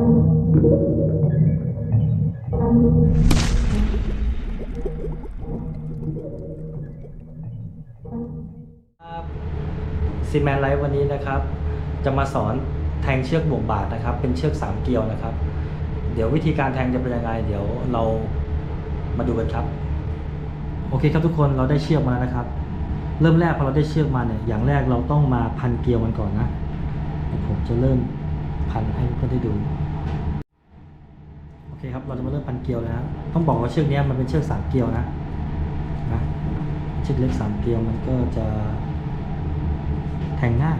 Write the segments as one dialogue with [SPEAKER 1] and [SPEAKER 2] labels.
[SPEAKER 1] ซีแมนไลฟ์วันนี้นะครับจะมาสอนแทงเชือกบ่วงบาทนะครับเป็นเชือก3เกลียวนะครับเดี๋ยววิธีการแทงจะเป็นยังไงเดี๋ยวเรามาดูกันครับโอเคครับทุกคนเราได้เชือกมาแล้วนะครับเริ่มแรกพอเราได้เชือกมาเนี่ยอย่างแรกเราต้องมาพันเกลียวมันก่อนนะผมจะเริ่มพันให้เพื่อนได้ดูโอเคครับเราจะมาเริ่มพันเกลียวนะต้องบอกว่าเชือกนี้มันเป็นเชือก3เกลียวนะเชือกเล็ก3เกลียวมันก็จะแทงง่าย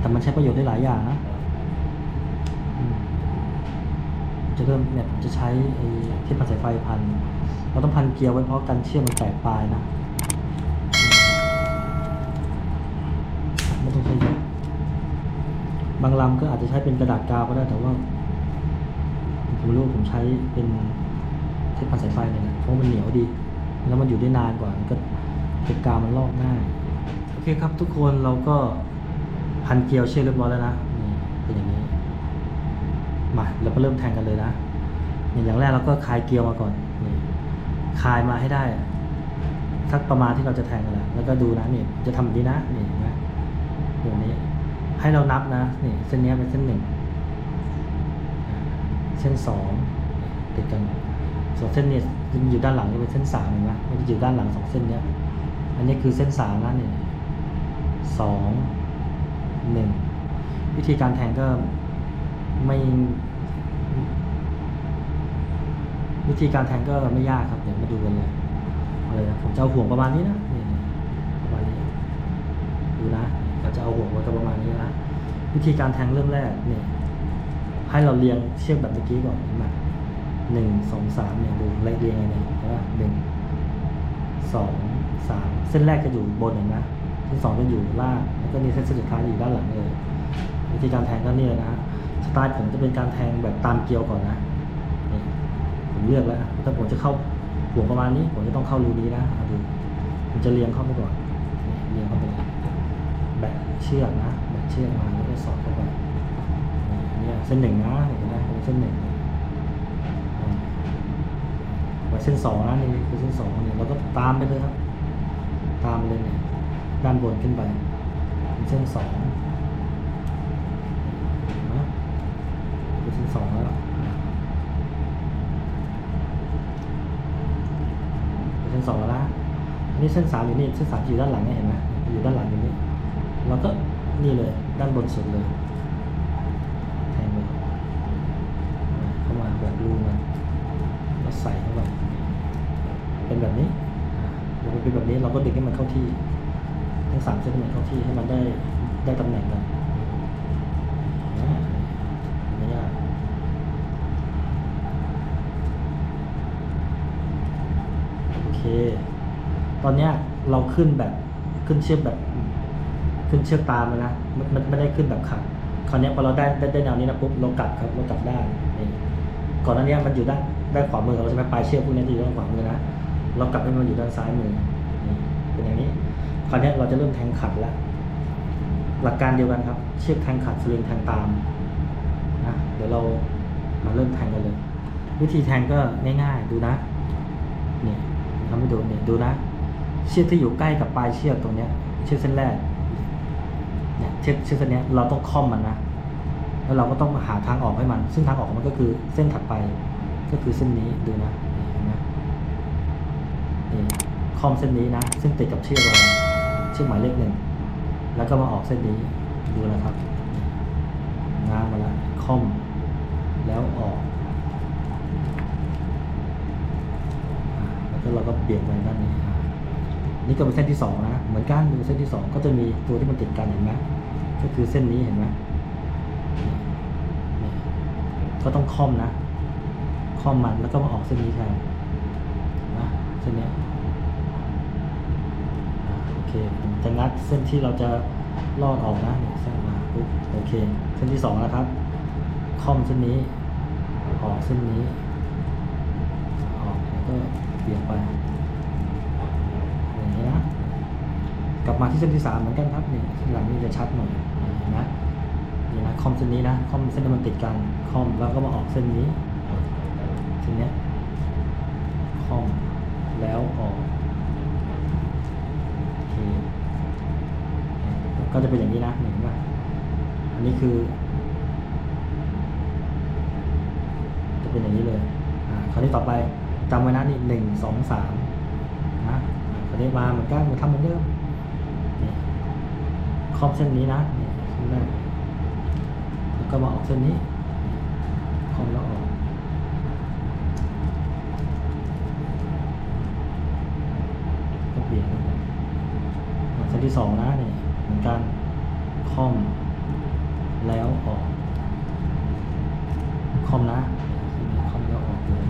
[SPEAKER 1] แต่มันใช้ประโยชน์ได้หลายอย่างนะจะเริ่มเนี่ยจะใช้ที่พันสายไฟพันเราต้องพันเกลียวไว้เพราะกันเชือกมันแตกปลายนะไม่ต้องใช้เยอะบางลำก็อาจจะใช้เป็นกระดาษกาวก็ได้แต่ว่าผมรู้ผมใช้เป็นที่พันสายไฟเนี่ยนะเพราะมันเหนียวดีแล้วมันอยู่ได้นานกว่าก็กาวมันลอกง่ายโอเคครับทุกคนเราก็พันเกลียวเชือกเรียบร้อยแล้วนะนี่เป็นอย่างนี้มาเราก็เริ่มแทงกันเลยนะอย่างแรกเราก็คลายเกลียวมาก่อนนี่คลายมาให้ได้สักประมาณที่เราจะแทงกันแล้วก็ดูนะนี่จะทำแบบนี้นะนี่นะแบบนี้ให้เรานับนะนี่เส้นนี้เป็นเส้น1เส้น2ติดกันส่วนเส้นนี้อยู่ด้านหลังนี่เป็นเส้น3เห็นไหมมันจะอยู่ด้านหลัง2เส้นนี้อันนี้คือเส้น3นะนี่2 1วิธีการแทงก็ไม่วิธีการแทงก็ไม่ยากครับเดี๋ยวมาดูกันเลยอะไรนะผมจะเอาห่วงประมาณนี้นะนี่ประมาณนี้ดูนะเราจะเอาห่วงไว้กับประมาณนี้นะวิธีการแทงเริ่มแรกนี่ให้เราเรียงเชือกแบบเมื่อกี้ก่อนเห็นไหม1 2 3เนี่ยดูเรียงไงเนี่ยเห็นไหม1 2 3เส้นแรกจะอยู่บนเห็นไหมเส้น2จะอยู่ล่างแล้วก็มีเส้นสุดท้ายอยู่ด้านหลังเลยวิธีการแทงก็นี่เลยนะสไตล์ผมจะเป็นการแทงแบบตามเกลียวก่อนนะนี่ผมเลือกแล้วถ้าผมจะเข้าห่วงประมาณนี้ผมจะต้องเข้ารูนี้นะดูผมจะเรียงเข้าไปก่อนเรียงเข้าไปแบะเชือกนะแบะเชือกมาแล้วก็สอดเข้าไปนี่เส้น1นะเห็นไหมเส้น1ไว้เส้น2นะนี่คือเส้น2เนี่ยเราก็ตามไปเลยครับตามไปเลยเนี่ยด้านบนขึ้นไปเส้น2นะเป็นเส้น2แล้วเป็นเส้น2แล้วนะอันนี้เส้น3อยู่นี่เส้น3อยู่ด้านหลังเนี่ยเห็นไหมอยู่ด้านหลังอย่างนี้เราก็นี่เลยด้านบนสุดเลยแทงไปเข้ามาแบบรูมันแล้วใส่เข้าไปเป็นแบบนี้เราเป็นแบบนี้เราก็ดึงให้มันเข้าที่ทั้ง3เส้นให้มันเข้าที่ให้มันได้ตำแหน่งกันไม่ยากโอเคตอนนี้เราขึ้นเชือกแบบขึ้นเชือกตามเลยนะมันไม่ได้ขึ้นแบบขัดคราวนี้พอเราได้แนวนี้นะปุ๊บเรากลับครับเรากลับได้นี่ก่อนหน้านี้มันอยู่ด้านขวามือเราจะไปปลายเชือกพวกนี้อยู่ด้านขวามือนะเรากลับให้มันอยู่ด้านซ้ายมือนี่เป็นอย่างนี้คราวนี้เราจะเริ่มแทงขัดแล้วหลักการเดียวกันครับเชือกแทงขัดสลิงแทงตามนะเดี๋ยวเรามาเริ่มแทงกันเลยวิธีแทงก็ง่ายๆดูนะนี่ทำให้ดูนี่ดูนะเชือกที่อยู่ใกล้กับปลายเชือกตรงนี้เชือกเส้นแรกเนี่ยเชือกเส้นนี้เราต้องค่อมมันนะแล้วเราก็ต้องหาทางออกให้มันซึ่งทางออกมันก็คือเส้นถัดไปก็คือเส้นนี้ดูนะเห็นไหมนี่ค่อมเส้นนี้นะซึ่งติดกับเชือกเราเชือกหมายเลข1แล้วก็มาออกเส้นนี้ดูนะครับง้างมาแล้วค่อมแล้วออกแล้วก็เราก็เปลี่ยนไปด้านนี้นี่ก็เป็นเส้นที่2นะเหมือนกันดูเส้นที่2ก็จะมีตัวที่มันติดกันเห็นไหมก็คือเส้นนี้เห็นไหมก็ต้องค่อมนะค่อมมันแล้วก็มาออกเส้นนี้แทนนะเส้นนี้โอเคผมจะงัดเส้นที่เราจะลอดออกนะเส้นมาปุ๊บโอเคเส้นที่2นะครับค่อมเส้นนี้ออกเส้นนี้ออกแล้วก็เปลี่ยนไปอย่างนี้นะกลับมาที่เส้นที่3เหมือนกันครับนี่ข้างหลังนี่จะชัดหน่อยนะ นี่นะคอมเส้นนี้นะคอมเส้นที่มันติดกันคอมแล้วก็มาออกเส้นนี้เส้นเนี้ยคอมแล้วออกโอเคก็จะเป็นอย่างนี้นะเห็นป่ะอันนี้คือจะเป็นอย่างนี้เลยคราวนี้ต่อไปจำไว้นะนี่1 2 3นะคราวนี้มาเหมือนกันทำเหมือนเดิมนี่คอมเส้นนี้นะนี่เส้นแรกแล้วก็มาออกเส้นนี้คอมแล้วออกก็เปลี่ยนไปเส้นที่2นะนี่เหมือนกันคอมแล้วออกคอมนะคอมแล้วออกเลย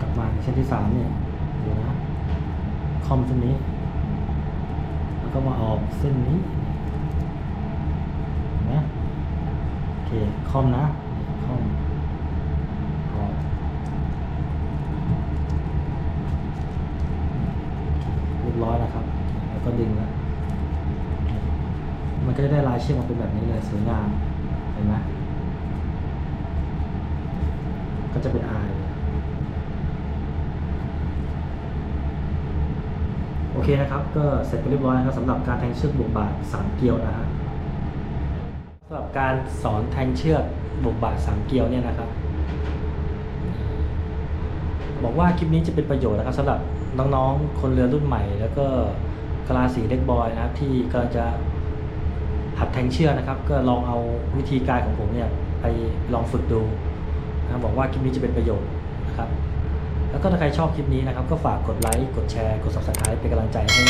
[SPEAKER 1] กลับมาเส้นที่3เนี่ยเดี๋ยวนะคอมเส้นนี้แล้วก็มาออกเส้นนี้เห็นไหมโอเคคอมนะคอมออกเรียบร้อยแล้วครับแล้วก็ดึงแล้วมันก็จะได้ลายเชื่อมมาเป็นแบบนี้เลยสวยงามเห็นไหมก็จะเป็น R เลยโอเคนะครับก็เสร็จไปเรียบร้อยนะครับสำหรับการแทงเชือกบวกบาท3เกลียวนะฮะสำหรับการสอนแทงเชือกบวกบาท3เกลียวเนี่ยนะครับบอกว่าคลิปนี้จะเป็นประโยชน์นะครับสำหรับน้องๆคนเรือรุ่นใหม่แล้วก็กะลาสีเด็กบอยนะครับที่กำลังจะหัดแทงเชือกนะครับก็ลองเอาวิธีการของผมเนี่ยไปลองฝึกดูนะบอกว่าคลิปนี้จะเป็นประโยชน์นะครับแล้วก็ถ้าใครชอบคลิปนี้นะครับก็ฝากกดไลค์กดแชร์กด Subscribe เป็นกำลังใจให้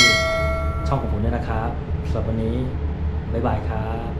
[SPEAKER 1] ช่องของผมด้วยนะครับสำหรับวันนี้บ๊ายบายครับ